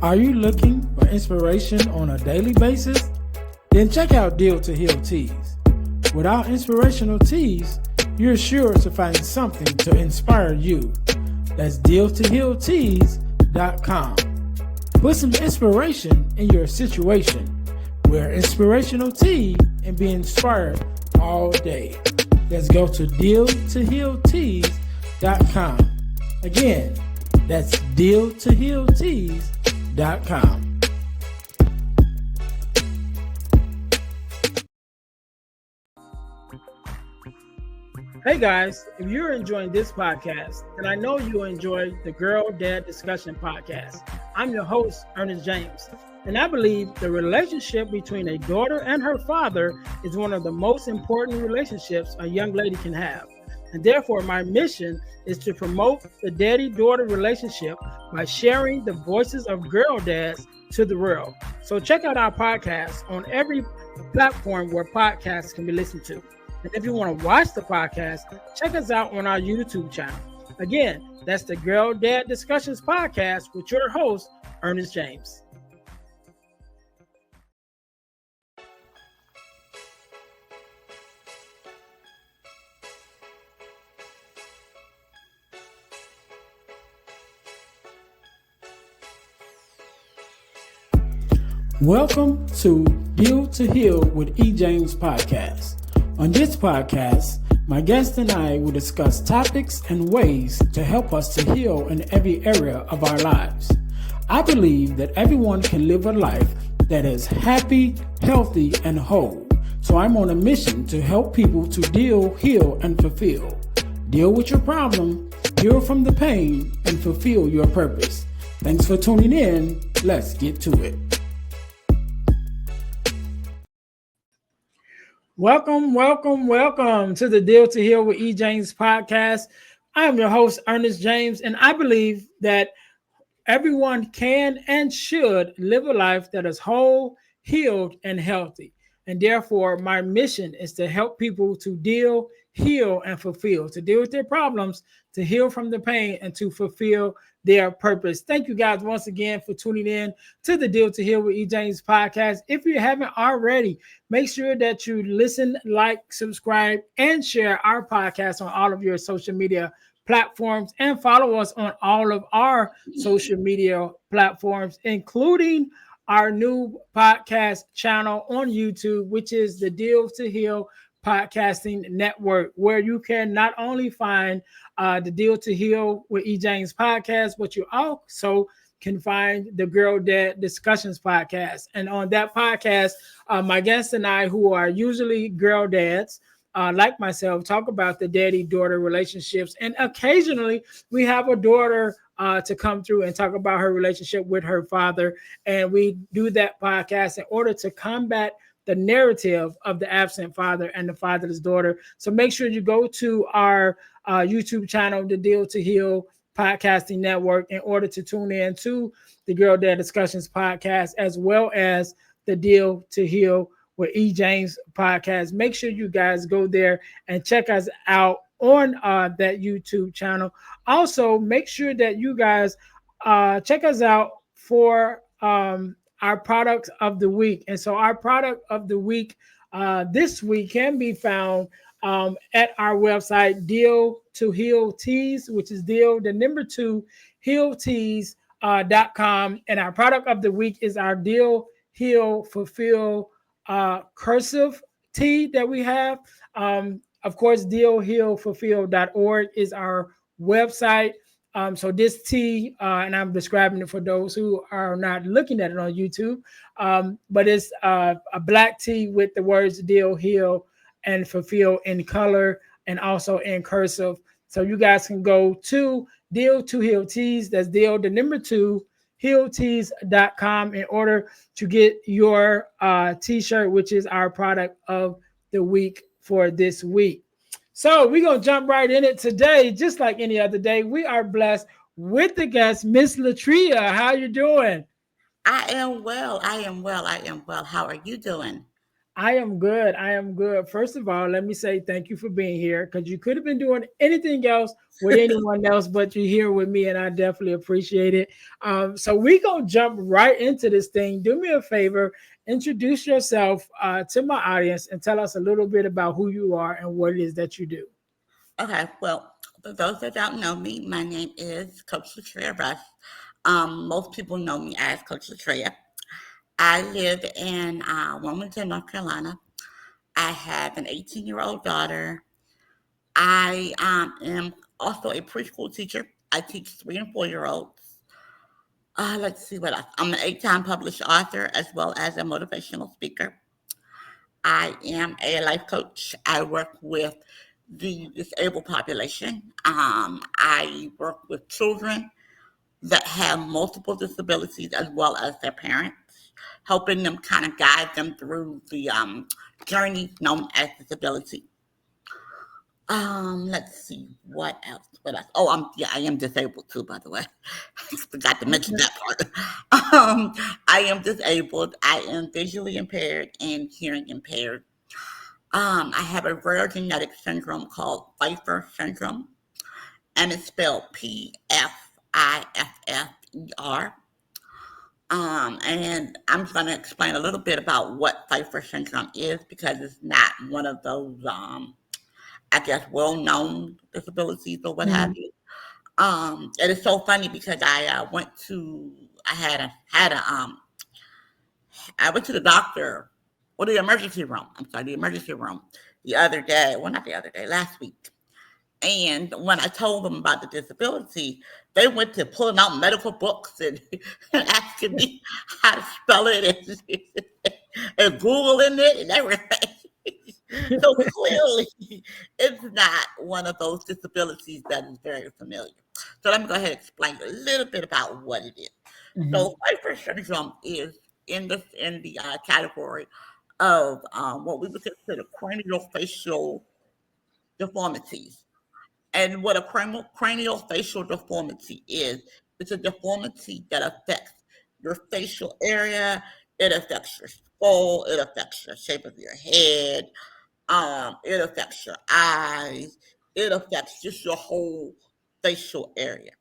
Are you looking for inspiration on a daily basis? Then check out Deal to Heal Teas. With our inspirational teas, you're sure to find something to inspire you. That's dealtohealteas.com. Put some inspiration in your situation. Wear inspirational tea and be inspired all day. Let's go to dealtohealteas.com. Again, that's dealtohealteas.com. Hey guys, if you're enjoying this podcast, then I know you'll enjoy the Girl Dad Discussion podcast. I'm your host, Ernest James, and I believe the relationship between a daughter and her father is one of the most important relationships a young lady can have. And therefore, my mission is to promote the daddy-daughter relationship by sharing the voices of girl dads to the world. So check out our podcast on every platform where podcasts can be listened to. And if you want to watch the podcast, check us out on our YouTube channel. Again, that's the Girl Dad Discussions podcast with your host, Ernest James. Welcome to Deal to Heal with E. James podcast. On this podcast, my guest and I will discuss topics and ways to help us to heal in every area of our lives. I believe that everyone can live a life that is happy, healthy, and whole. So I'm on a mission to help people to deal, heal, and fulfill. Deal with your problem, heal from the pain, and fulfill your purpose. Thanks for tuning in. Let's get to it. Welcome to the Deal to Heal with E. James podcast. I am your host, Ernest James, and I believe that everyone can and should live a life that is whole, healed, and healthy. And therefore, my mission is to help people to deal, heal, and fulfill, to deal with their problems, to heal from the pain, and to fulfill their purpose. Thank you guys once again for tuning in to the Deal to Heal with E. James podcast. If you haven't already, make sure that you listen, like, subscribe, and share our podcast on all of your social media platforms, and follow us on all of our social media platforms, including our new podcast channel on YouTube, which is the Deal to Heal Podcasting Network, where you can not only find the Deal to Heal with E. James podcast, but you also can find the Girl Dad Discussions podcast. And on that podcast, my guests and I, who are usually girl dads, like myself, talk about the daddy-daughter relationships. And occasionally we have a daughter to come through and talk about her relationship with her father. And we do that podcast in order to combat the narrative of the absent father and the fatherless daughter. So make sure you go to our YouTube channel, the Deal to Heal Podcasting Network, in order to tune in to the Girl Dad Discussions podcast, as well as the Deal to Heal with E. James podcast. Make sure you guys go there and check us out on that YouTube channel. Also, make sure that you guys check us out for our product of the week. And so our product of the week this week can be found at our website, Deal to Heal Teas, which is Deal, the number 2, healteas.com. And our product of the week is our Deal, Heal, Fulfill cursive tea that we have. Of course, dealhealfulfill.org is our website. So this tea, and I'm describing it for those who are not looking at it on YouTube, but it's a black tea with the words Deal, Heal, and Fulfill in color and also in cursive. So you guys can go to Deal to Heal Teas, that's Deal, the number 2, healteas.com, in order to get your t-shirt, which is our product of the week for this week. So we're going to jump right in it today. Just like any other day, we are blessed with the guest, Miss Latrea. How you doing? I am well. How are you doing? I am good. I am good. First of all, let me say thank you for being here because you could have been doing anything else with anyone else, but you're here with me, and I definitely appreciate it. So we gonna jump right into this thing. Do me a favor, introduce yourself to my audience, and tell us a little bit about who you are and what it is that you do. Okay, well, for those that don't know me, my name is Coach Latrea Russ. Most people know me as Coach Latrea. I live in Wilmington, North Carolina. I have an 18-year-old daughter. I am also a preschool teacher. I teach 3 and 4-year-olds. Let's see what else. I'm an 8-time published author as well as a motivational speaker. I am a life coach. I work with the disabled population. I work with children that have multiple disabilities as well as their parents, helping them kind of guide them through the journey known as disability. Let's see what else. What else? Oh, yeah, I am disabled too, by the way. I forgot to mention Okay. that part. I am disabled. I am visually impaired and hearing impaired. I have a rare genetic syndrome called Pfeiffer syndrome, and it's spelled Pfiffer. And I'm going to explain a little bit about what Pfeiffer syndrome is because it's not one of those, I guess, well-known disabilities or what have Mhm. you. And it's so funny because I went to the doctor or the emergency room. I'm sorry, the emergency room the other day. Well, not the other day, last week. And when I told them about the disability, they went to pulling out medical books and, and asking me how to spell it and Googling it and everything. So clearly, it's not one of those disabilities that is very familiar. So let me go ahead and explain a little bit about what it is. Mhm. So Pfeiffer syndrome is in the category of what we would consider craniofacial deformities. And what a craniofacial deformity is, it's a deformity that affects your facial area. It affects your skull. It affects the shape of your head. It affects your eyes. It affects just your whole facial area.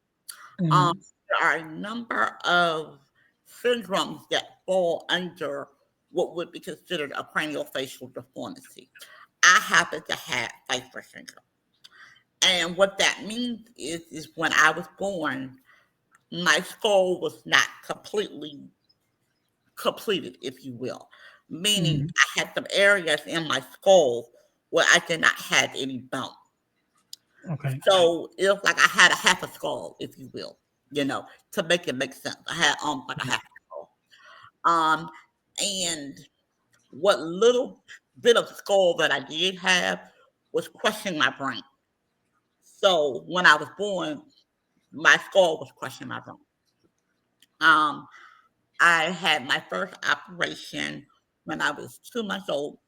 Um, Mhm. there are a number of syndromes that fall under what would be considered a craniofacial deformity. I happen to have Pfeiffer syndrome. And what that means is when I was born, my skull was not completely completed, if you will. Meaning Mhm. I had some areas in my skull where I did not have any bone. Okay. So it was like I had a half a skull, if you will, to make it make sense. I had like a half a skull. Um and what little bit of skull that I did have was crushing my brain. So when I was born, my skull was crushing my brain. Um, I had my first operation when I was 2 months old.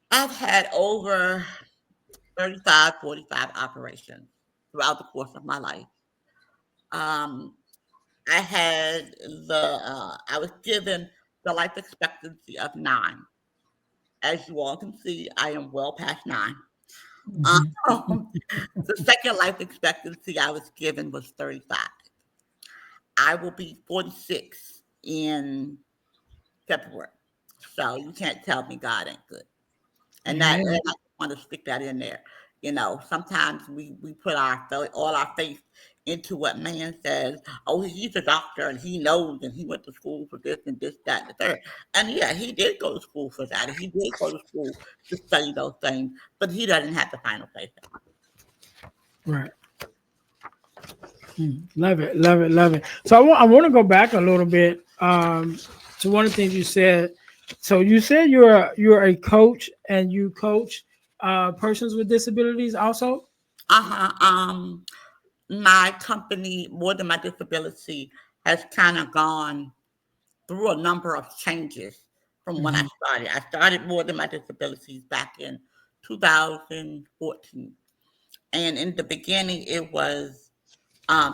I've had over 35, 45 operations throughout the course of my life. Um, I was given the life expectancy of 9. As you all can see, I am well past 9. Mhm. Um, the second life expectancy I was given was 35. I will be 46 in February. So you can't tell me God ain't good. And Amen. I want to stick that in there. Sometimes we put all our faith into what man says. Oh, he's a doctor and he knows and he went to school for this and this, that, and the third. And yeah, he did go to school for that. And he did go to school to study those things, but he doesn't have the final say. Right. Love it. Love it. Love it. So I want to go back a little bit to one of the things you said. So you said you're a coach and you coach persons with disabilities also. Uh-huh. My company, more than my disability, has kind of gone through a number of changes from when I Hmm. started. I started more than my disabilities back in 2014. And in the beginning, it was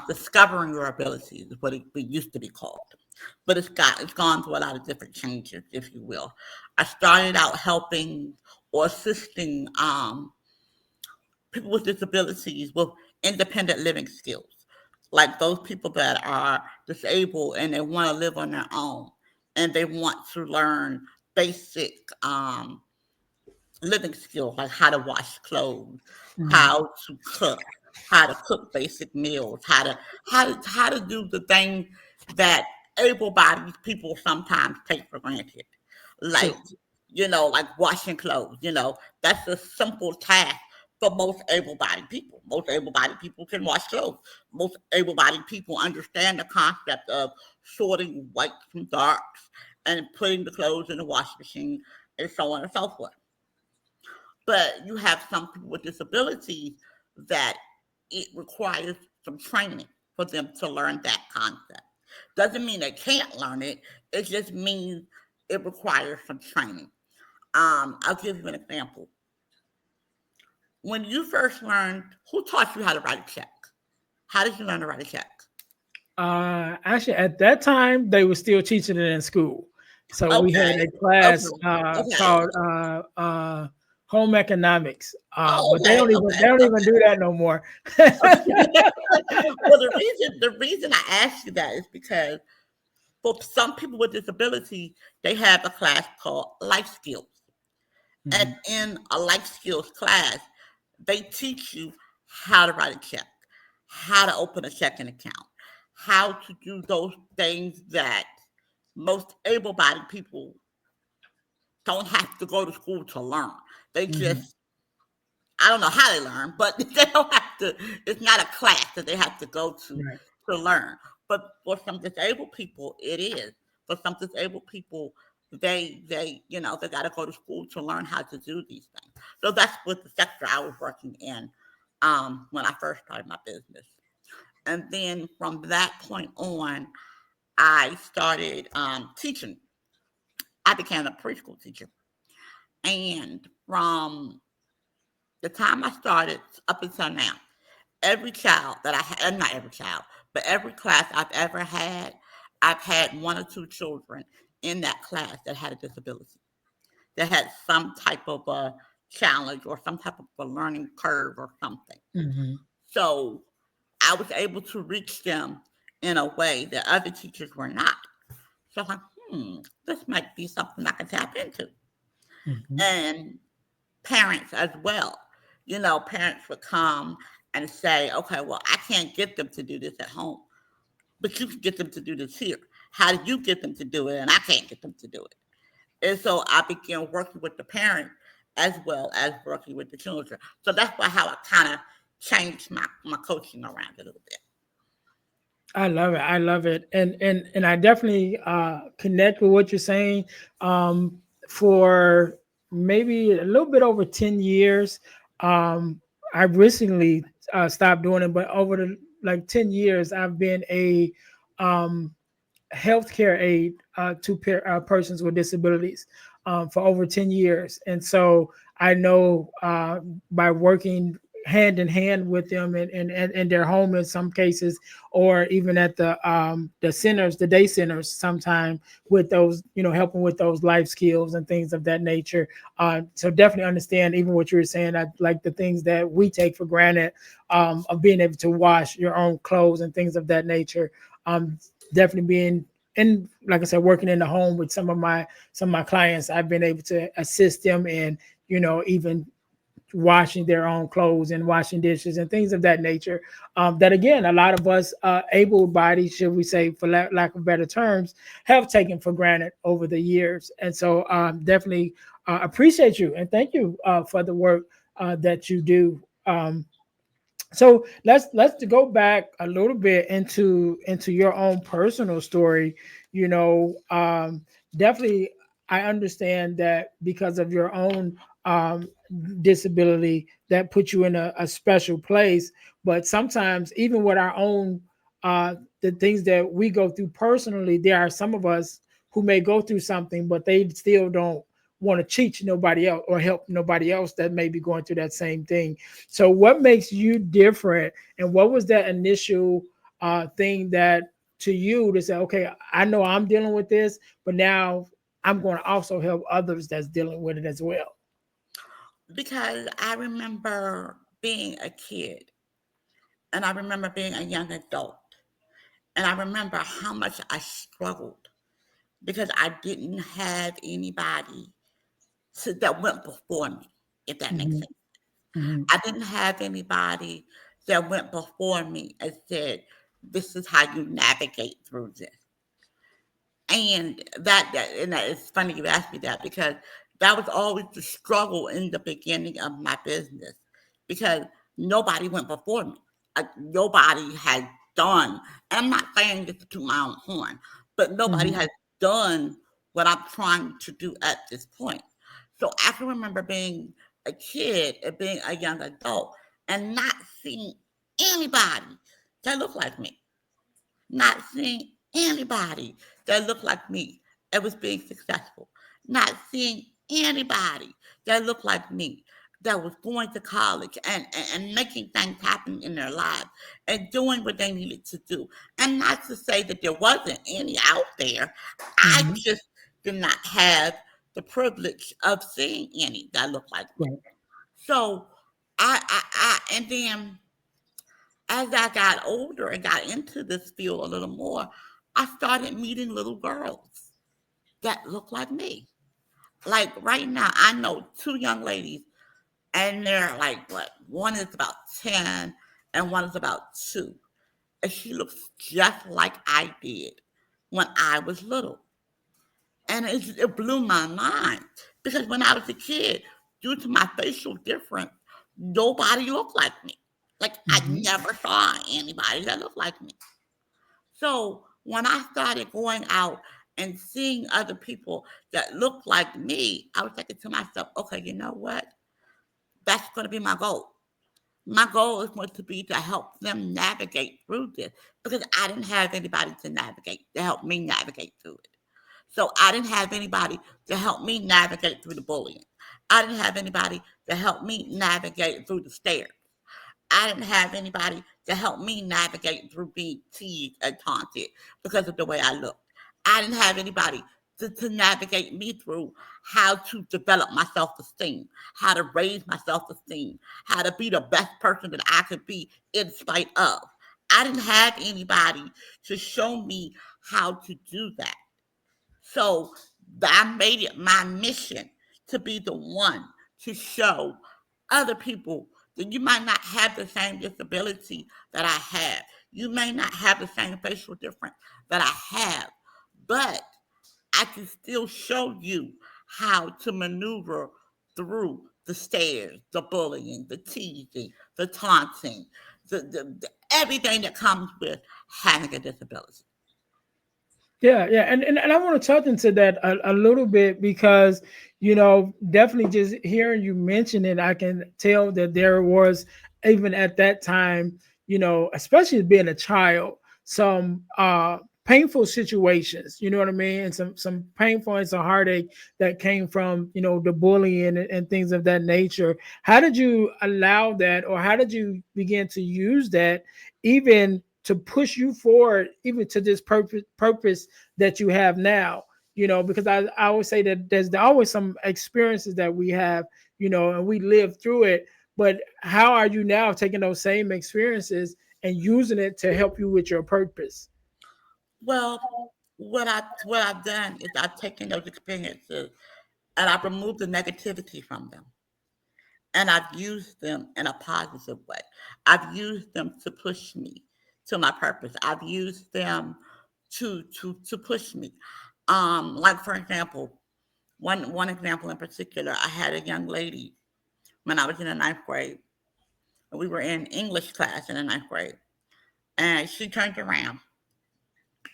discovering your abilities, is what it used to be called. but it's gone through a lot of different changes, if you will. I started out helping or assisting people with disabilities with independent living skills, like those people that are disabled and they want to live on their own and they want to learn basic living skills like how to wash clothes, Mhm. how to cook basic meals, how to do the things that able-bodied people sometimes take for granted, like True. like washing clothes. That's a simple task for most able-bodied people. Most able-bodied people can wash clothes. Most able-bodied people understand the concept of sorting whites from darks and putting the clothes in the washing machine and so on and so forth. But you have some people with disabilities that it requires some training for them to learn that concept. Doesn't mean they can't learn it. It just means it requires some training. I'll give you an example. When you first learned, who taught you how to write a check? How did you learn to write a check? Actually, at that time, they were still teaching it in school. So we had Okay. a class Okay. Okay. called home economics, Oh, but they okay. don't even they Okay. don't even do that no more. Well, the reason I asked you that is because for some people with disabilities, they have a class called life skills. And Mhm, in a life skills class, they teach you how to write a check, how to open a checking account, how to do those things that most able bodied people don't have to go to school to learn. They mhm. just, I don't know how they learn, but they don't have to, it's not a class that they have to go Right. to learn. But for some disabled people, it is. For some disabled people, they got to go to school to learn how to do these things. So that's what the sector I was working in when I first started my business. And then from that point on, I started teaching. I became a preschool teacher. And from the time I started up until now, every child that I had, not every child, but every class I've had one or two children in that class that had a disability, that had some type of a challenge or some type of a learning curve or something. Mhm. So I was able to reach them in a way that other teachers were not. So I'm like, this might be something I can tap into. Mhm. And parents as well. Parents would come and say, okay, well, I can't get them to do this at home, but you can get them to do this here. How do you get them to do it? And I can't get them to do it. And so I began working with the parents as well as working with the children. So that's why how I kind of changed my coaching around a little bit. I love it. I love it. And I definitely connect with what you're saying. For maybe a little bit over 10 years, um, I recently stopped doing it, but over the like 10 years, I've been a um, healthcare aid to persons with disabilities for over 10 years. And so I know by working hand in hand with them in their home in some cases, or even at the centers, the day centers, sometime with those, helping with those life skills and things of that nature. So definitely understand even what you were saying, like the things that we take for granted, of being able to wash your own clothes and things of that nature. Definitely being, and like I said, working in the home with some of my clients, I've been able to assist them in, even washing their own clothes and washing dishes and things of that nature. That again, a lot of us able bodied, should we say, for lack of better terms, have taken for granted over the years. And so definitely appreciate you and thank you for the work that you do. So let's go back a little bit into your own personal story. you know um Definitely, I understand that because of your own um disability, that puts you in a special place. But sometimes, even with our own the things that we go through personally, there are some of us who may go through something, but they still don't want to teach nobody else or help nobody else that may be going through that same thing. So what makes you different, and what was that initial thing that to you to say, okay, I know I'm dealing with this, but now I'm going to also help others that's dealing with it as well? Because I remember being a kid and I remember being a young adult and I remember how much I struggled because I didn't have anybody that went before me, if that makes Hmm. sense. Hmm. I didn't have anybody that went before me and said, "This is how you navigate through this." And that it's funny you asked me that because that was always the struggle in the beginning of my business because nobody went before me. Nobody had done, and I'm not saying this to my own horn, but nobody Hmm. has done what I'm trying to do at this point. So I can remember being a kid and being a young adult and not seeing anybody that looked like me, not seeing anybody that looked like me and was being successful, not seeing anybody that looked like me that was going to college and making things happen in their lives and doing what they needed to do. And not to say that there wasn't any out there, I Hmm. just did not have the privilege of seeing any that looked like me. Right. So and then as I got older and got into this field a little more, I started meeting little girls that look like me. Like right now, I know two young ladies, and they're like, what? One is about 10 and one is about 2. And she looks just like I did when I was little. And it blew my mind because when I was a kid, due to my facial difference, nobody looked like me. Like I Hmm. never saw anybody that looked like me. So when I started going out and seeing other people that looked like me, I was thinking to myself, okay, you know what? That's going to be my goal. My goal is going to be to help them navigate through this because I didn't have anybody to navigate, to help me navigate through it. So I didn't have anybody to help me navigate through the bullying. I didn't have anybody to help me navigate through the stairs. I didn't have anybody to help me navigate through being teased and taunted because of the way I looked. I didn't have anybody to navigate me through how to develop my self esteem, how to raise my self esteem, how to be the best person that I could be in spite of. I didn't have anybody to show me how to do that. So I made it my mission to be the one to show other people that you might not have the same disability that I have. You may not have the same facial difference that I have, but I can still show you how to maneuver through the stares, the bullying, the teasing, the taunting, everything that comes with having a disability. Yeah, yeah, and I want to touch into that a little bit because definitely just hearing you mention it, I can tell that there was, even at that time, especially being a child, some painful situations. You know what I mean, and some painful and some heartache that came from the bullying and things of that nature. How did you allow that, or how did you begin to use that, even to push you forward, even to this purpose that you have now? Because I always say that there's always some experiences that we have, and we live through it. But how are you now taking those same experiences and using it to help you with your purpose? Well, what I've done is I've taken those experiences and I've removed the negativity from them. And I've used them in a positive way. I've used them to push me to my purpose. I've used them to push me. Like for example, one example in particular, I had a young lady when I was in the ninth grade. We were in English class in the ninth grade, and she turned around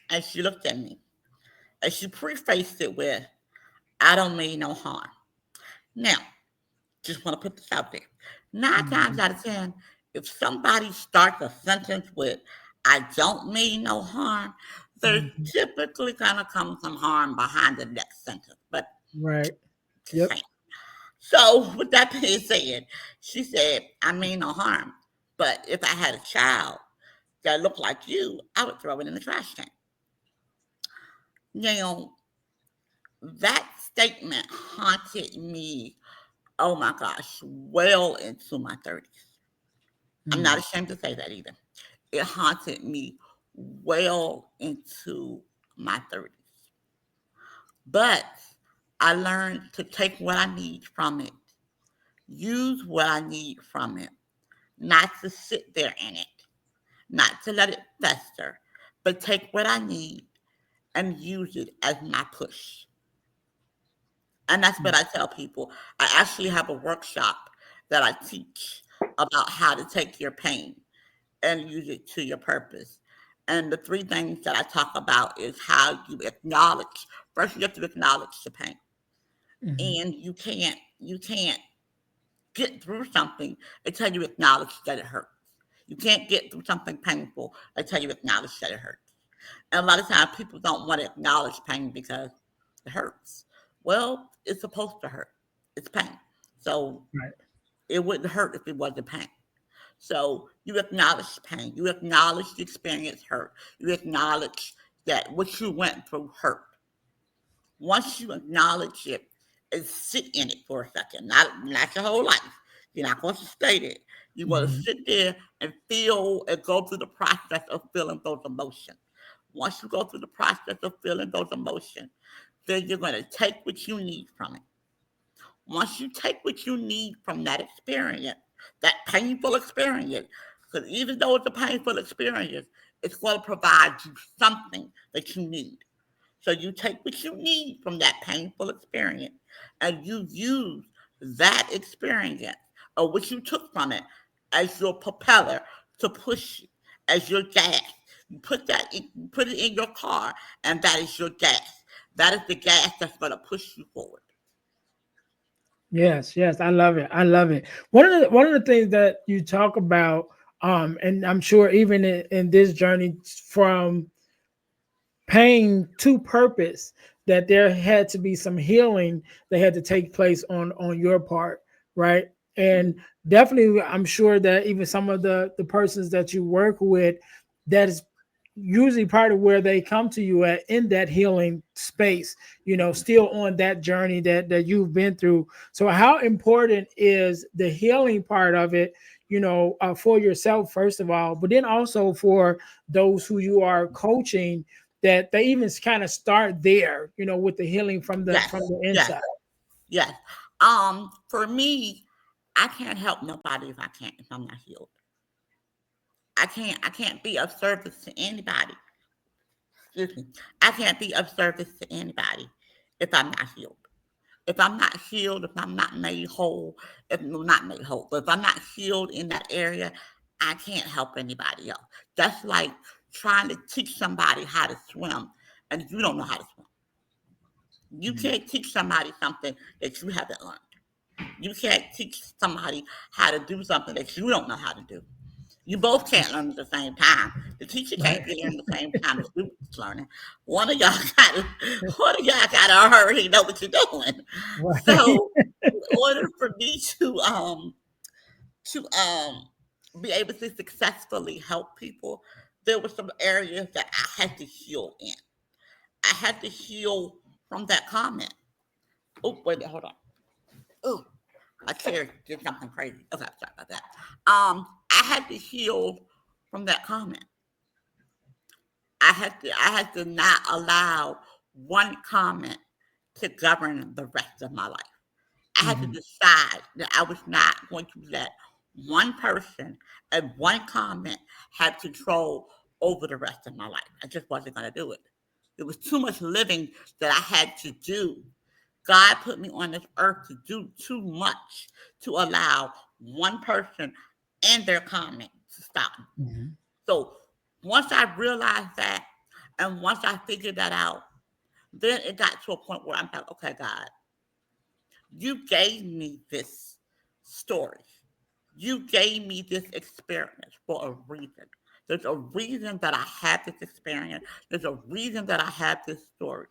and she looked at me and she prefaced it with, "I don't mean no harm." Now, just want to put this out there. Nine times Mhm. out of 10, if somebody starts a sentence with, "I don't mean no harm," there's Mhm. typically going to come some harm behind the next sentence. But Right. just Yep. saying. So, with that being said, she said, "I mean no harm. But if I had a child that looked like you, I would throw it in the trash can. Now, that statement haunted me, oh my gosh, well into my 30s. I'm not Mm, ashamed to say that either. It haunted me well into my 30s. But I learned to take what I need from it, use what I need from it, not to sit there in it, not to let it fester, but take what I need and use it as my push. And that's what mm, I tell people. I actually have a workshop that I teach about how to take your pain and use it to your purpose. And the three things that I talk about is how you acknowledge. First, you have to acknowledge the pain, mhm, and you can't get through something until you acknowledge that it hurts. You can't get through something painful until you acknowledge that it hurts. And a lot of times, people don't want to acknowledge pain because it hurts. Well, it's supposed to hurt. It's pain. So right. it wouldn't hurt if it wasn't pain. So you acknowledge pain. You acknowledge the experience hurt. You acknowledge that what you went through hurt. Once you acknowledge it and sit in it for a second, not your whole life. You're not going to stay there. You want to Mhm. sit there and feel and go through the process of feeling those emotions. Once you go through the process of feeling those emotions, then you're going to take what you need from it. Once you take what you need from that experience, that painful experience, because even though it's a painful experience, it's going to provide you something that you need. So you take what you need from that painful experience and you use that experience or what you took from it as your propeller to push you, as your gas. You put it in your car, and that is your gas. That is the gas that's going to push you forward. Yes, yes, I love it. I love it. One of the things that you talk about, and I'm sure even in this journey from pain to purpose, that there had to be some healing that had to take place on your part, right? And Mhm. definitely I'm sure that even some of the persons that you work with, that is usually part of where they come to you at in that healing space, still on that journey that you've been through. So how important is the healing part of it, for yourself first of all, but then also for those who you are coaching, that they even kind of start there, with the healing from the Yes, from the yes, inside. yes. For me, I can't help nobody if I'm not healed. I can't be of service to anybody. Excuse me. I can't be of service to anybody if I'm not healed. If I'm not healed, if I'm not made whole, if no, not made whole, but if I'm not healed in that area, I can't help anybody else. That's like trying to teach somebody how to swim and you don't know how to swim. You Mhm. can't teach somebody something that you haven't learned. You can't teach somebody how to do something that you don't know how to do. You both can't learn at the same time. The teacher Right. can't be learning at the same time the student's learning. One of y'all gotta already know what you're doing. Right. So in order for me to be able to successfully help people, there were some areas that I had to heal in. I had to heal from that comment. Oh, wait a minute, hold on. Oh, my chair did something crazy. Okay, sorry about that. I had to heal from that comment. I had to not allow one comment to govern the rest of my life. I had to Mhm. decide that I was not going to let one person and one comment have control over the rest of my life. I just wasn't going to do it. It was too much living that I had to do. God put me on this earth to do too much to allow one person and their comment to stop me. Mhm. So once I realized that and once I figured that out, then it got to a point where I'm like, okay, God, you gave me this story. You gave me this experience for a reason. There's a reason that I had this experience. There's a reason that I had this story.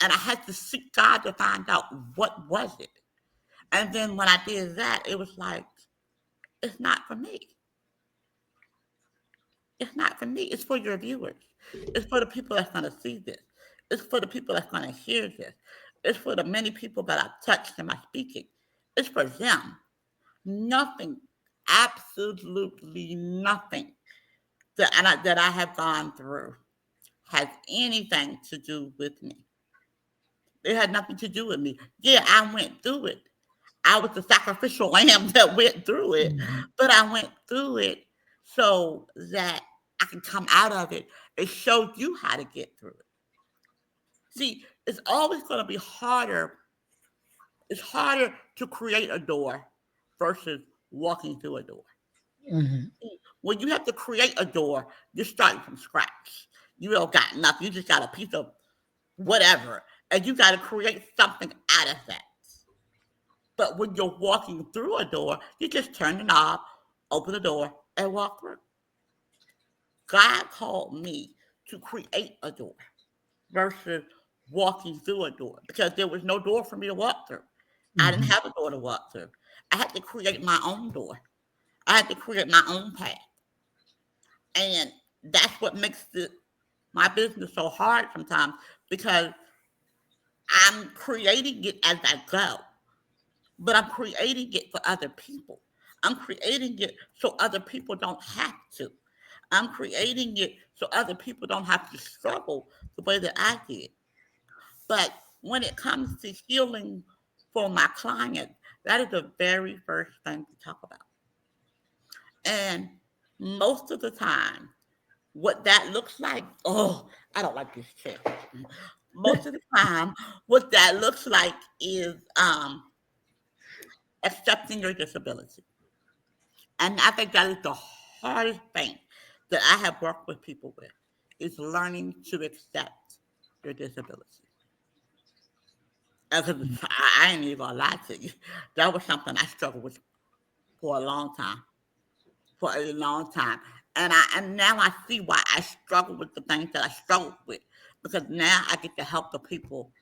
And I had to seek God to find out what was it. And then when I did that, it was like, it's not for me. It's not for me. It's for your viewers. It's for the people that's going to see this. It's for the people that's going to hear this. It's for the many people that I've touched in my speaking. It's for them. Nothing, absolutely nothing that I have gone through has anything to do with me. It had nothing to do with me. Yeah, I went through it. I was the sacrificial lamb that went through it, Mhm. but I went through it so that I can come out of it and show you how to get through it. See, it's always going to be harder. It's harder to create a door versus walking through a door. Mhm. When you have to create a door, you're starting from scratch. You don't got nothing. You just got a piece of whatever, and you got to create something out of that. But when you're walking through a door, you just turn the knob, open the door, and walk through. God called me to create a door versus walking through a door because there was no door for me to walk through. I didn't Mhm. have a door to walk through. I had to create my own door. I had to create my own path. And that's what makes my business so hard sometimes because I'm creating it as I go, but I'm creating it for other people. I'm creating it so other people don't have to. I'm creating it so other people don't have to struggle the way that I did. But when it comes to healing for my client, that is the very first thing to talk about. And most of the time, what that looks like, oh, I don't like this chair. Most of the time, what that looks like is accepting your disability. And I think that is the hardest thing that I have worked with people with is learning to accept your disability. Because I ain't even gonna lie to you. That was something I struggled with for a long time. For a long time. And now I see why I struggle with the things that I struggled with. Because now I get to help the people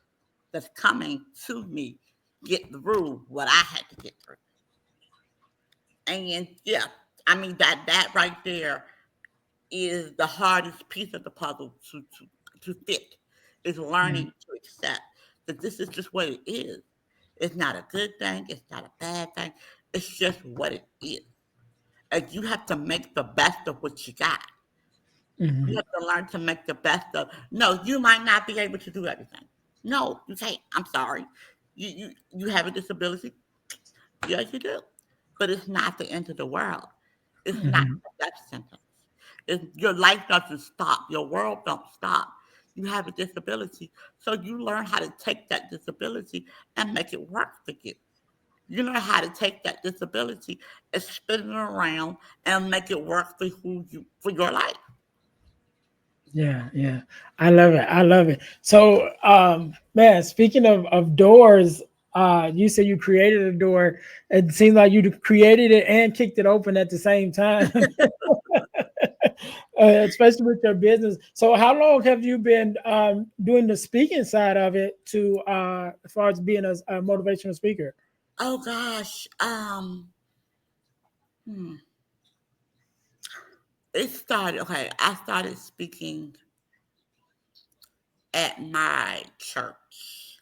that's coming to me get through what I had to get through. And yeah, I mean that right there is the hardest piece of the puzzle to fit is learning Mhm. to accept that this is just what it is. It's not a good thing, it's not a bad thing, it's just what it is. And you have to make the best of what you got. You Mhm. have to learn to make the best of. No, you might not be able to do everything. No, you can't. I'm sorry. You have a disability. Yes, you do. But it's not the end of the world. It's not Mhm. a death sentence. Your life doesn't stop. Your world don't stop. You have a disability. So you learn how to take that disability and make it work for you. You learn how to take that disability and spin it around and make it work for your life. Yeah, yeah. I love it. I love it. So, man, speaking of doors, you said you created a door. It seems like you created it and kicked it open at the same time, especially with your business. So, how long have you been doing the speaking side of it to as far as being a motivational speaker? Oh gosh. Hmm. It started okay, I started speaking at my church.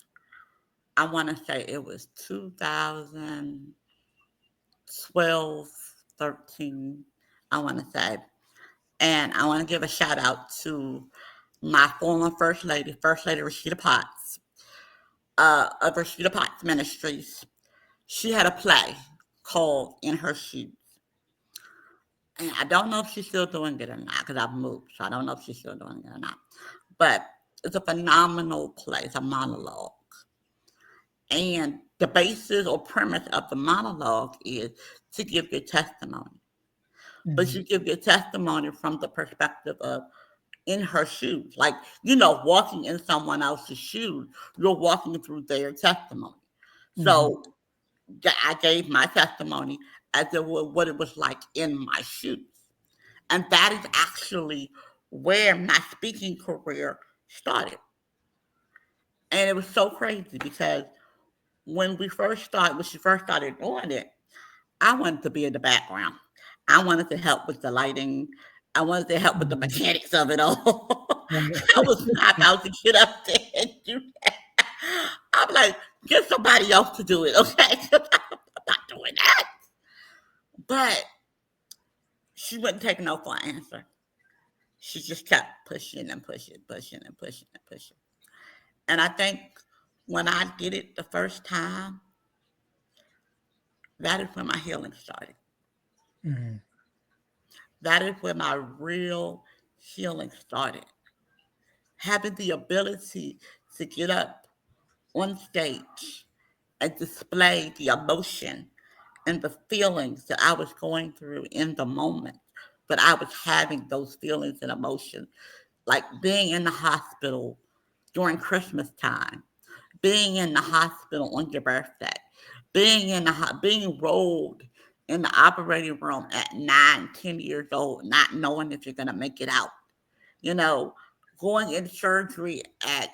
I wanna say it was 2012, 13, I wanna say. And I wanna give a shout out to my former First Lady Rashida Potts, of Rashida Potts Ministries. She had a play called In Her Shoes. And I don't know if she's still doing it or not because I've moved, so I don't know if she's still doing it or not. But it's a phenomenal play. It's a monologue. And the basis or premise of the monologue is to give your testimony. But Mhm. you give your testimony from the perspective of in her shoes. Like, walking in someone else's shoes, you're walking through their testimony. Mhm. So I gave my testimony as what it was like in my shoes. And that is actually where my speaking career started. And it was so crazy because when she first started doing it, I wanted to be in the background. I wanted to help with the lighting I wanted to help with the Mhm. mechanics of it all. I Right. was not about to get up there and do that. I'm like, get somebody else to do it, okay? I'm not doing that. But she wouldn't take no for an answer. She just kept pushing and pushing, pushing and pushing and pushing. And I think when I did it the first time, that is when my healing started. Mhm. That is when my real healing started. Having the ability to get up on stage and display the emotion and the feelings that I was going through in the moment. But I was having those feelings and emotions, like being in the hospital during Christmas time, being in the hospital on your birthday, being rolled in the operating room at 9, 10 years old, not knowing if you're gonna make it out. You know, going in surgery at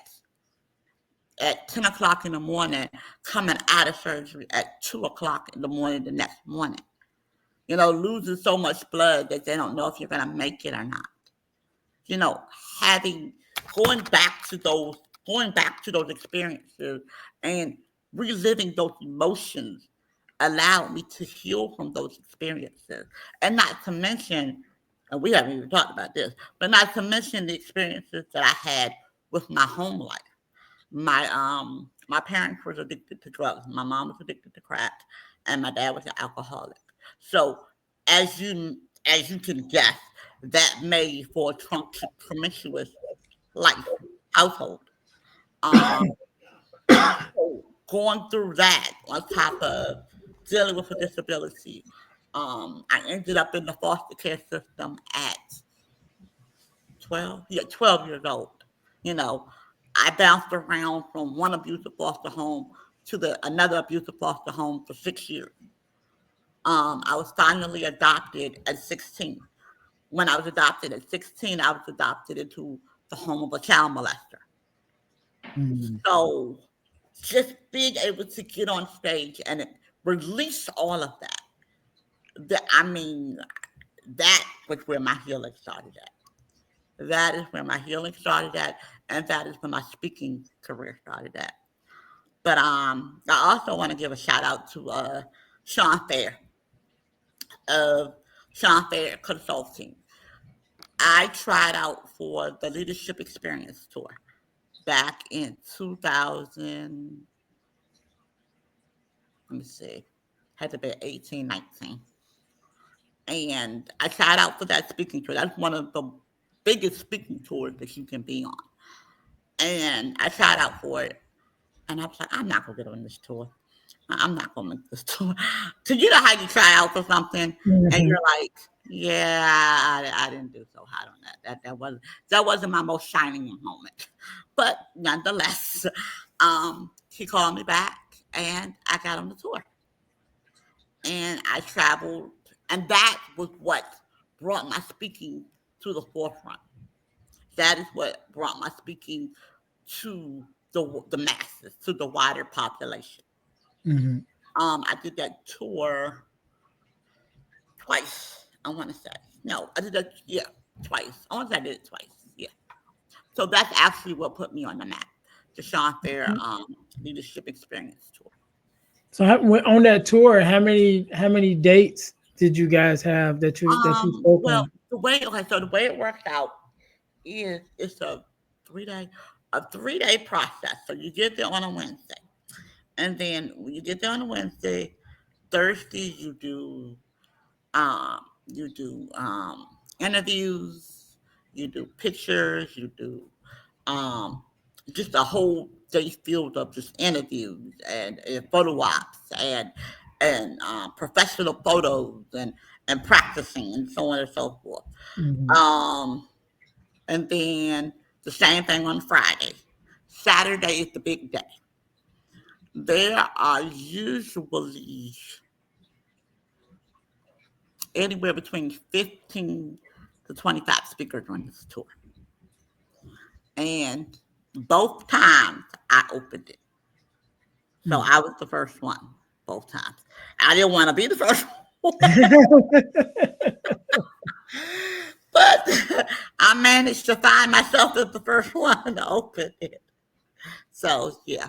10 o'clock in the morning, coming out of surgery at 2 o'clock in the morning the next morning. Losing so much blood that they don't know if you're gonna make it or not. You know, having going back to those going back to those experiences and reliving those emotions allowed me to heal from those experiences. And not to mention, and we haven't even talked about this, but not to mention the experiences that I had with my home life. My parents were addicted to drugs. My mom was addicted to crack, and my dad was an alcoholic. So as you can guess, that made for a tumultuous life household. Um, so going through that on top of dealing with a disability, I ended up in the foster care system at 12 years old. You know, I bounced around from one abusive foster home to the another abusive foster home for 6 years. I was finally adopted at 16. When I was adopted at 16, I was adopted into the home of a child molester. Mhm. So just being able to get on stage and release all of that, I mean, that was where my healing started at. That is where my healing started at, and that is where my speaking career started at. But I also want to give a shout out to Sean Fair of Sean Fair Consulting. I tried out for the Leadership Experience Tour back in 2000. Let me see, had to be 18, 19. And I tried out for that speaking tour. That's one of the biggest speaking tours that you can be on. And I tried out for it. And I was like, I'm not gonna get on this tour. I'm not gonna make this tour. So you know how you try out for something and Mhm. you're like, yeah, I didn't do so hot on that. That wasn't my most shining moment. But nonetheless, he called me back and I got on the tour. And I traveled, and that was what brought my speaking to the forefront. That is what brought my speaking to the masses, to the wider population. Mhm. I did that tour twice. I want to say no, I did that twice. I want to say I did it twice. Yeah. So that's actually what put me on the map. The Sean Fair Leadership Experience Tour. So on that tour, how many dates did you guys have that you spoke Well, on? the way it worked out is it's 3 day a 3 day process. So you get there on a Wednesday, and then when you get there on a Wednesday, Thursday you do interviews, you do pictures, you do um, just a whole day filled of just interviews and photo ops and professional photos and practicing and so on and so forth. Mhm. Um, and then the same thing on Friday. Saturday is the big day. There are usually anywhere between 15 to 25 speakers on this tour. And both times I opened it. So Mhm. I was the first one both times. I didn't want to be the first one, but managed to find myself as the first one to open it. So yeah,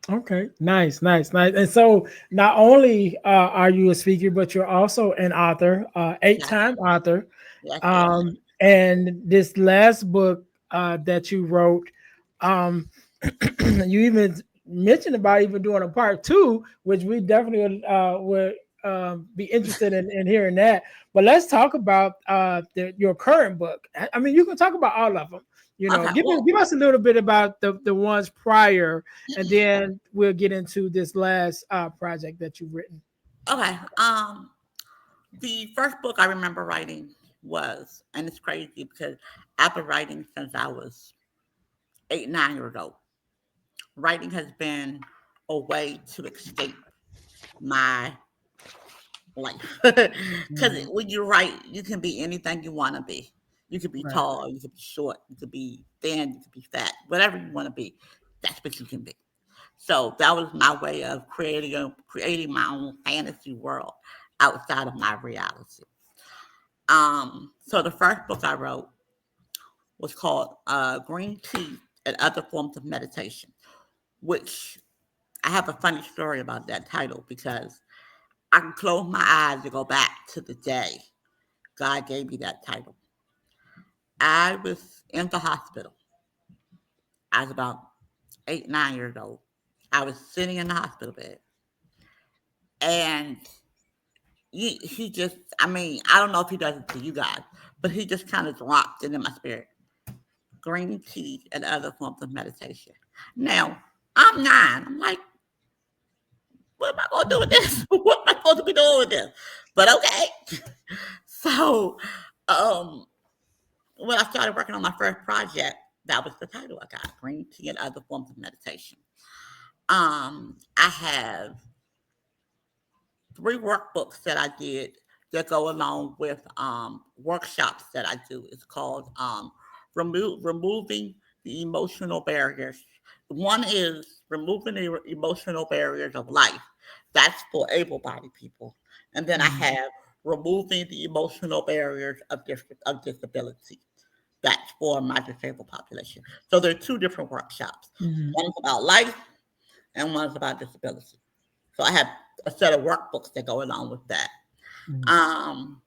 Okay, nice, nice, nice. And so, not only are you a speaker, but you're also an author, yes, eight-time author. yes, yes, yes. And this last book that you wrote, um, you even mentioned about even doing a part two, which we definitely would be interested in hearing that. But let's talk about your current book. I mean, you can talk about all of them. Okay, Give well, us a little bit about the ones prior, and then we'll get into this last project that you've written. okay. The first book I remember writing was, and it's crazy because I've been writing since I was 8, 9 years old. Writing has been a way to escape my life. Because Mhm. when you write, you can be anything you want to be. You could be Right. tall, you could be short, you could be thin, you could be fat, whatever you want to be. That's what you can be. So that was my way of creating my own fantasy world outside of my reality. So the first book I wrote was called Green Tea and Other Forms of Meditation, which I have a funny story about that title because I can close my eyes and go back to the day God gave me that title. I was in the hospital. I was about 8, 9 years old. I was sitting in the hospital bed, and he just, I mean, I don't know if he does it to you guys, but he just kind of dropped it in my spirit. Green tea and other forms of meditation. Now, I'm 9. I'm like, what am I going to do with this? What am I supposed to be doing with this? But okay. So, um, when I started working on my first project, that was the title I got, Green Tea and Other Forms of Meditation. I have 3 workbooks that I did that go along with workshops that I do. It's called Removing the Emotional Barriers. One is Removing the Emotional Barriers of Life. That's for able bodied people. And then I Mhm. have Removing the Emotional Barriers of Disability. That's for my disabled population. So there are 2 different workshops. Mhm. One's about life and one's about disability. So I have a set of workbooks that go along with that. Mhm. Um,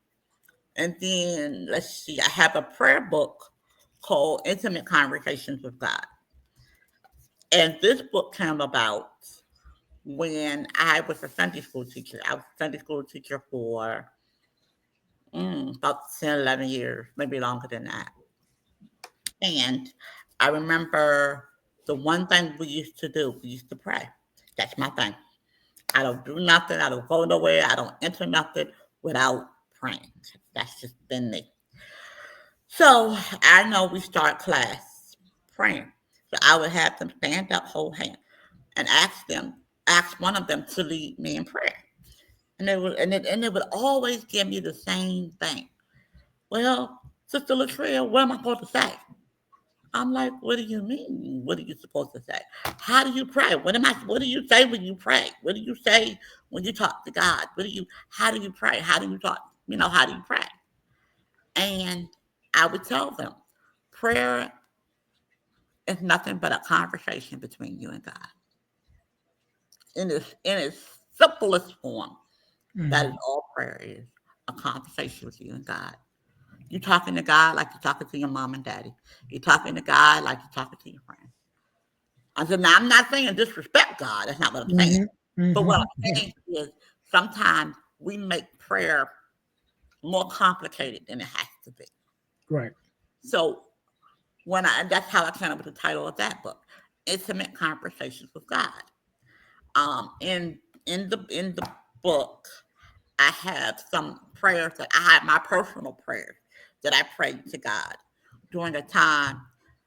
and then let's see, I have a prayer book called Intimate Conversations with God. And this book came about when I was a Sunday school teacher. I was a Sunday school teacher for about 10, 11 years, maybe longer than that. And I remember the one thing we used to pray. That's my thing. I don't do nothing. I don't go nowhere. I don't enter nothing without praying. That's just been me. So I know we start class praying. So I would have them stand up, hold hands, and ask one of them to lead me in prayer. And they would always give me the same thing. Well, Sister Latrea, what am I supposed to say? I'm like, what do you mean? What are you supposed to say? How do you pray? What do you say when you pray? What do you say when you talk to God? How do you pray? How do you talk? How do you pray? And I would tell them, prayer is nothing but a conversation between you and God. In its simplest form, that is Mhm. all prayer is. A conversation with you and God. You're talking to God like you're talking to your mom and daddy. You're talking to God like you're talking to your friend. I said, now I'm not saying disrespect God. That's not what I'm saying. Mhm. But what Mhm. I'm saying is sometimes we make prayer more complicated than it has to be. Right. So that's how I came up with the title of that book, Intimate Conversations with God. In the book, I have some prayers that I have my personal prayers that I prayed to God during a time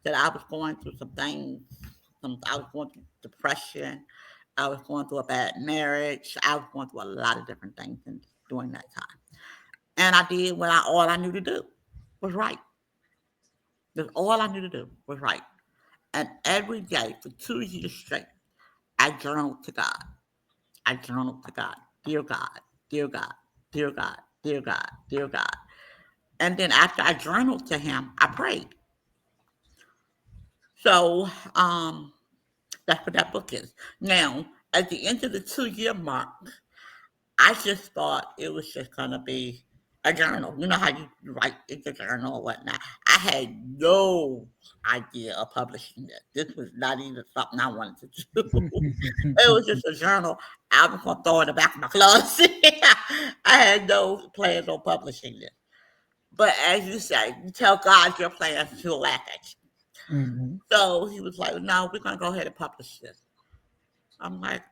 that I was going through some things. I was going through depression. I was going through a bad marriage. I was going through a lot of different things during that time. And I did all I knew to do was write. That's all I knew to do was write. And every day for 2 years straight, I journaled to God. I journaled to God. Dear God, dear God, dear God, dear God, dear God. And then after I journaled to him, I prayed. So that's what that book is. Now, at the end of the 2 year mark, I just thought it was just gonna be a journal. You know how you write in the journal or whatnot. I had no idea of publishing this. This was not even something I wanted to do. It was just a journal I was gonna throw in the back of my closet. I had no plans on publishing this. But as you say, you tell God your plans, he'll laugh at you. Mhm. So he was like, "No, we're gonna go ahead and publish this." I'm like,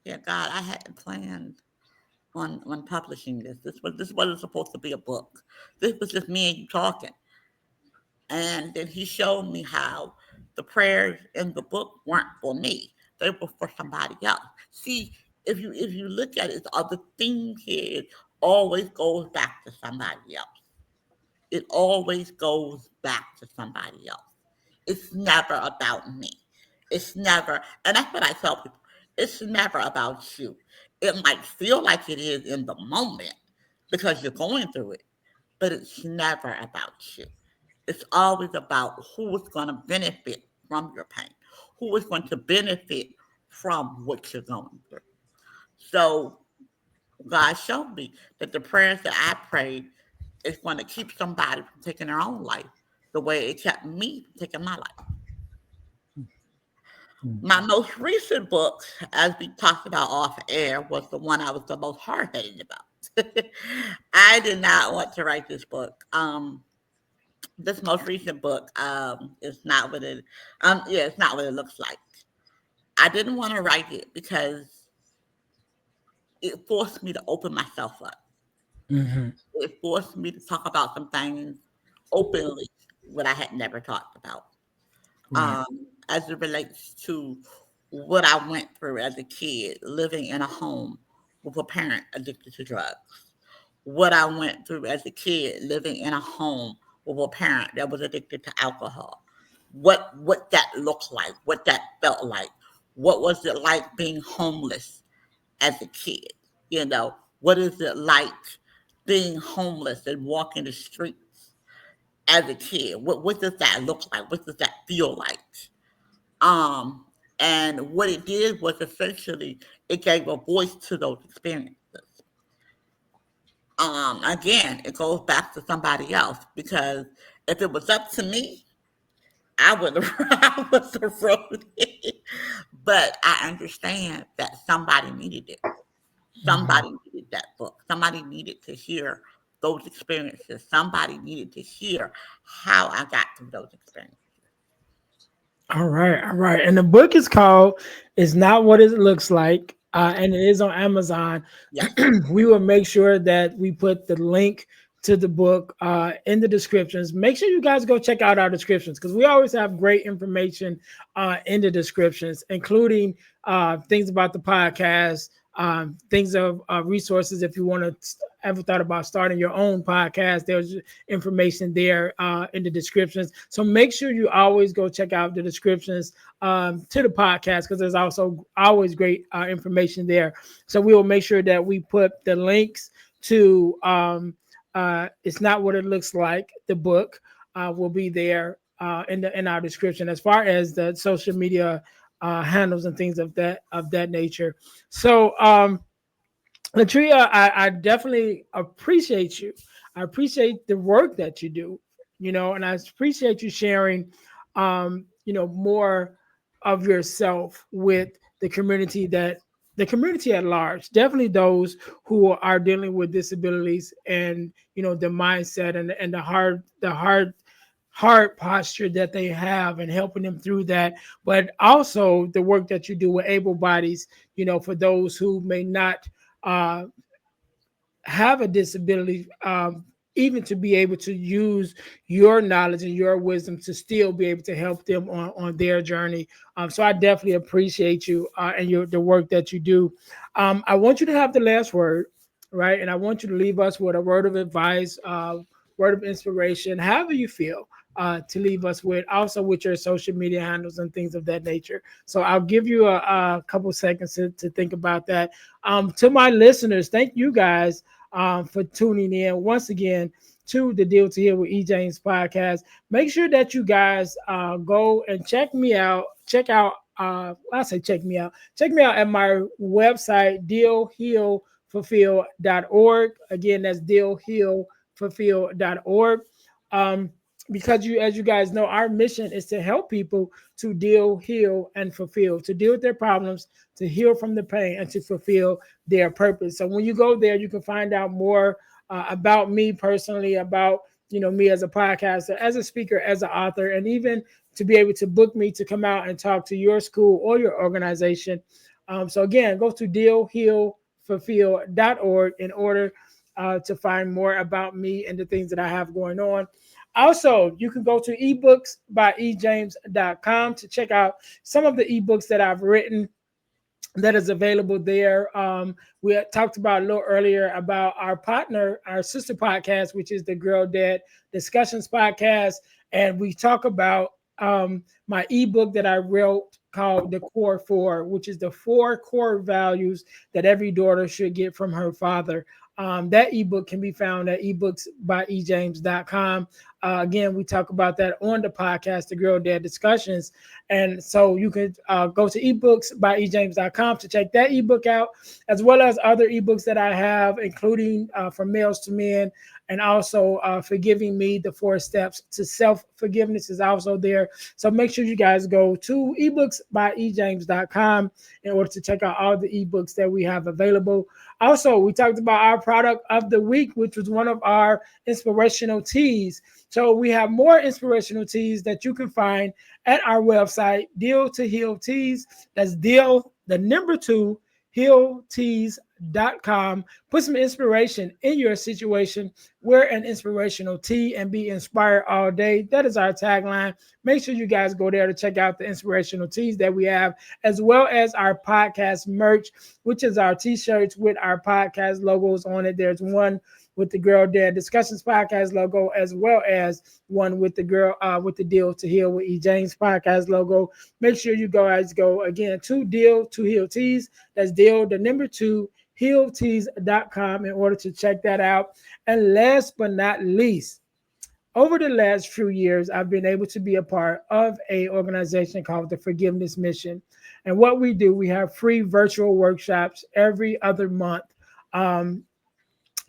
yeah, God, I hadn't planned on publishing this. This wasn't supposed to be a book. This was just me and you talking. And then he showed me how the prayers in the book weren't for me; they were for somebody else. See, if you look at it, the theme here always goes back to somebody else. It always goes back to somebody else. It's never about me. It's never, and that's what I tell people. It's never about you. It might feel like it is in the moment because you're going through it, but it's never about you. It's always about who is going to benefit from your pain, who is going to benefit from what you're going through. So God showed me that the prayers that I prayed is going to keep somebody from taking their own life the way it kept me from taking my life. My most recent book, as we talked about off air, was the one I was the most hard headed about. I did not want to write this book. This most recent book is not what it yeah, it's not what it looks like. I didn't want to write it because it forced me to open myself up. Mhm. It forced me to talk about some things openly what I had never talked about. Right. As it relates to what I went through as a kid living in a home with a parent addicted to drugs. What I went through as a kid living in a home with a parent that was addicted to alcohol. What that looked like, what that felt like. What was it like being homeless as a kid? You know, what is it like being homeless and walking the streets as a kid? What does that look like? What does that feel like? Um, and what it did was essentially it gave a voice to those experiences. Again, it goes back to somebody else because if it was up to me, I would have, I would have wrote it. But I understand that somebody needed it. Mhm. Somebody needed that book. Somebody needed to hear those experiences. Somebody needed to hear how I got through those experiences. All right, all right. And the book is called "It's Not What It Looks Like," and it is on Amazon. Yes. We will make sure that we put the link to the book in the descriptions. Make sure you guys go check out our descriptions because we always have great information in the descriptions, including things about the podcast, things of resources. If you want to ever thought about starting your own podcast, there's information there in the descriptions. So make sure you always go check out the descriptions to the podcast because there's also always great information there. So we will make sure that we put the links to "It's Not What It Looks Like." The book will be there in our description as far as the social media handles and things of that nature. So Latria, I definitely appreciate you. I appreciate the work that you do, and I appreciate you sharing, more of yourself with the community the community at large, definitely those who are dealing with disabilities and, the mindset and the hard posture that they have and helping them through that, but also the work that you do with able bodies, for those who may not uh, have a disability, even to be able to use your knowledge and your wisdom to still be able to help them on their journey. So I definitely appreciate you and the work that you do. I want you to have the last word, right? And I want you to leave us with a word of advice, word of inspiration, however you feel. To leave us with, also with your social media handles and things of that nature. So I'll give you a couple seconds to think about that. To my listeners, thank you guys for tuning in once again to the Deal to Heal with E. James podcast. Make sure that you guys go and check me out. Check out, I say check me out. Check me out at my website, dealhealfulfill.org. Again, that's dealhealfulfill.org. Um, because as you guys know, our mission is to help people to deal, heal, and fulfill, to deal with their problems, to heal from the pain, and to fulfill their purpose. So when you go there, you can find out more about me personally, about me as a podcaster, as a speaker, as an author, and even to be able to book me to come out and talk to your school or your organization. So again, go to dealhealfulfill.org in order to find more about me and the things that I have going on. Also, you can go to ebooksbyejames.com to check out some of the ebooks that I've written that is available there. We had talked about a little earlier about our partner, our sister podcast, which is the Girl Dad Discussions podcast. And we talk about my ebook that I wrote called The Core Four, which is the four core values that every daughter should get from her father. That ebook can be found at ebooksbyejames.com. Again, we talk about that on the podcast, the Girl Dad Discussions. And so you could go to ebooksbyejames.com to check that ebook out, as well as other ebooks that I have, including From Males to Men, and also Forgiving Me, the 4 Steps to Self-Forgiveness is also there. So make sure you guys go to ebooksbyejames.com in order to check out all the ebooks that we have available. Also, we talked about our product of the week, which was one of our inspirational teas. So we have more inspirational teas that you can find at our website, Deal to Heal Teas. That's Deal, the number 2, healteas.com. Put some inspiration in your situation. Wear an inspirational tea and be inspired all day. That is our tagline. Make sure you guys go there to check out the inspirational teas that we have, as well as our podcast merch, which is our t-shirts with our podcast logos on it. There's one with the Girl Dad Discussions podcast logo, as well as one with the Deal to Heal with E. James podcast logo. Make sure you guys go again to Deal to Heal Teas. That's Deal, the number 2, healteas.com in order to check that out. And last but not least, over the last few years, I've been able to be a part of an organization called the Forgiveness Mission. And what we do, we have free virtual workshops every other month.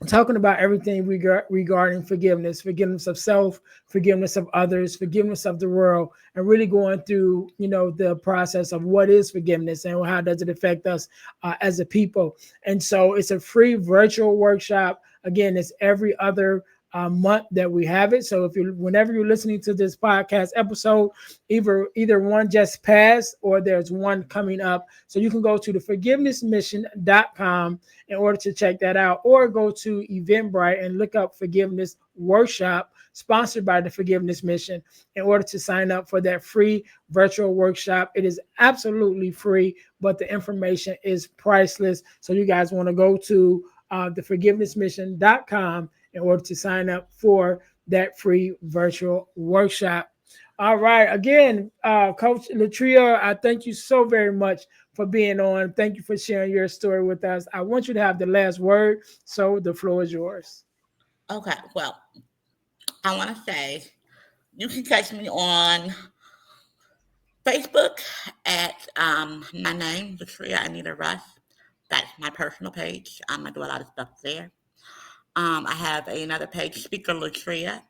Talking about everything regarding forgiveness of self, forgiveness of others, forgiveness of the world, and really going through, the process of what is forgiveness and how does it affect us as a people. And so it's a free virtual workshop. Again, it's every other month that we have it. So whenever you're listening to this podcast episode, either one just passed or there's one coming up. So you can go to theforgivenessmission.com in order to check that out, or go to Eventbrite and look up Forgiveness Workshop sponsored by the Forgiveness Mission in order to sign up for that free virtual workshop. It is absolutely free, but the information is priceless. So you guys want to go to theforgivenessmission.com in order to sign up for that free virtual workshop. All right. Again, Coach Latrea, I thank you so very much for being on. Thank you for sharing your story with us. I want you to have the last word, so the floor is yours. Okay, well, I want to say you can catch me on Facebook at my name, Latrea Anita Russ. That's my personal page. I do a lot of stuff there. I have another page, Speaker Latrea.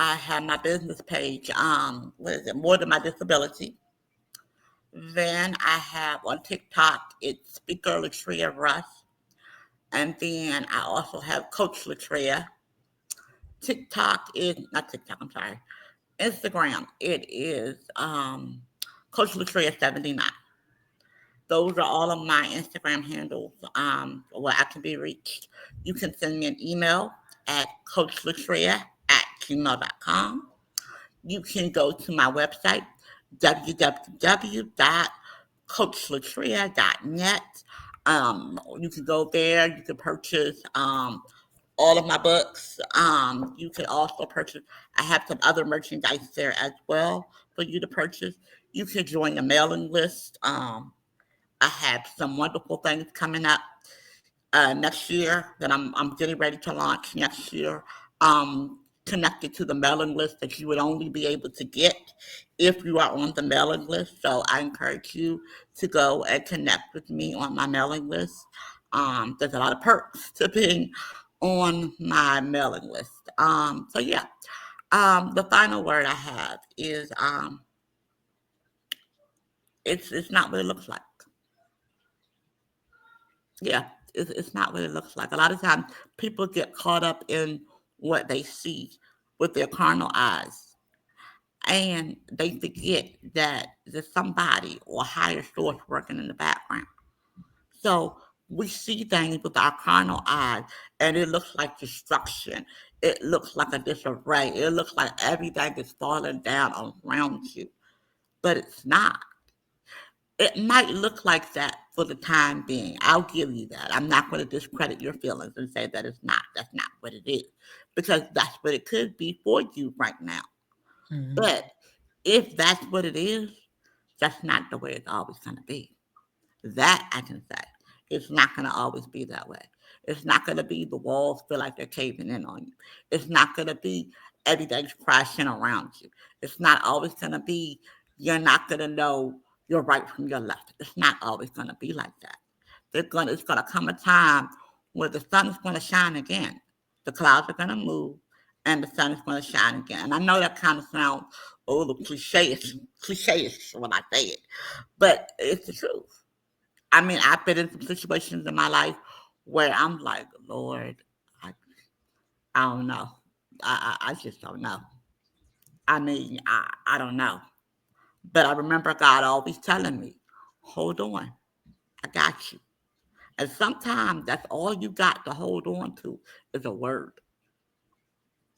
I have my business page, what is it, More Than My Disability. Then I have on TikTok, it's Speaker Latrea Russ. And then I also have Coach Latrea. TikTok is, not TikTok, I'm sorry. Instagram, it is Coach Latrea 79. Those are all of my Instagram handles where I can be reached. You can send me an email at coachlatrea@gmail.com. You can go to my website, www.coachlatrea.net. You can go there. You can purchase all of my books. You can also purchase, I have some other merchandise there as well for you to purchase. You can join the mailing list. I have some wonderful things coming up. next year that I'm getting ready to launch next year, connected to the mailing list that you would only be able to get if you are on the mailing list. So I encourage you to go and connect with me on my mailing list. There's a lot of perks to being on my mailing list. So yeah, the final word I have is it's not what it looks like. Yeah, it's not what it looks like. A lot of times people get caught up in what they see with their carnal eyes, and they forget that there's somebody or higher source working in the background. So we see things with our carnal eyes, and it looks like destruction. It looks like a disarray. It looks like everything is falling down around you, but it's not. It might look like that for the time being. I'll give you that. I'm not going to discredit your feelings and say that it's not. That's not what it is. Because that's what it could be for you right now. Mhm. But if that's what it is, that's not the way it's always going to be. That I can say. It's not going to always be that way. It's not going to be the walls feel like they're caving in on you. It's not going to be everything's crashing around you. It's not always going to be you're not going to know your right from your left. It's not always going to be like that. It's going to come a time where the sun is going to shine again. The clouds are going to move and the sun is going to shine again. And I know that kind of sounds a little cliche-ish when I say it, but it's the truth. I mean, I've been in some situations in my life where I'm like, Lord, I, I don't know. I just don't know. I mean, I don't know. But I remember God always telling me, hold on, I got you. And sometimes that's all you got to hold on to is a word.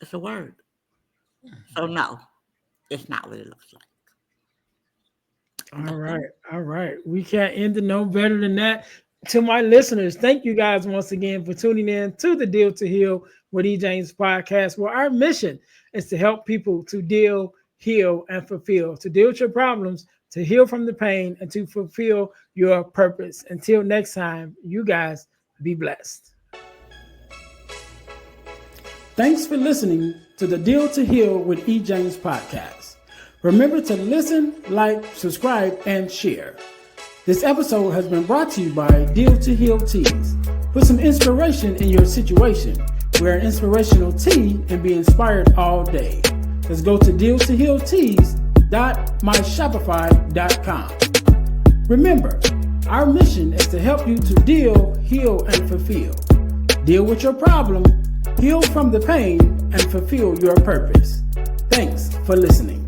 It's a word. So, no, it's not what it looks like. All That's right. it. All right. We can't end it no better than that. To my listeners, thank you guys once again for tuning in to the Deal to Heal with E. James podcast, where our mission is to help people to deal, heal, and fulfill, to deal with your problems, to heal from the pain, and to fulfill your purpose. Until next time, you guys be blessed. Thanks for listening to the Deal to Heal with E. James podcast. Remember to listen, like, subscribe, and share. This episode has been brought to you by Deal to Heal Teas. Put some inspiration in your situation. Wear an inspirational tea and be inspired all day. Let's go to dealtohealteas.myshopify.com. Remember, our mission is to help you to deal, heal, and fulfill. Deal with your problem, heal from the pain, and fulfill your purpose. Thanks for listening.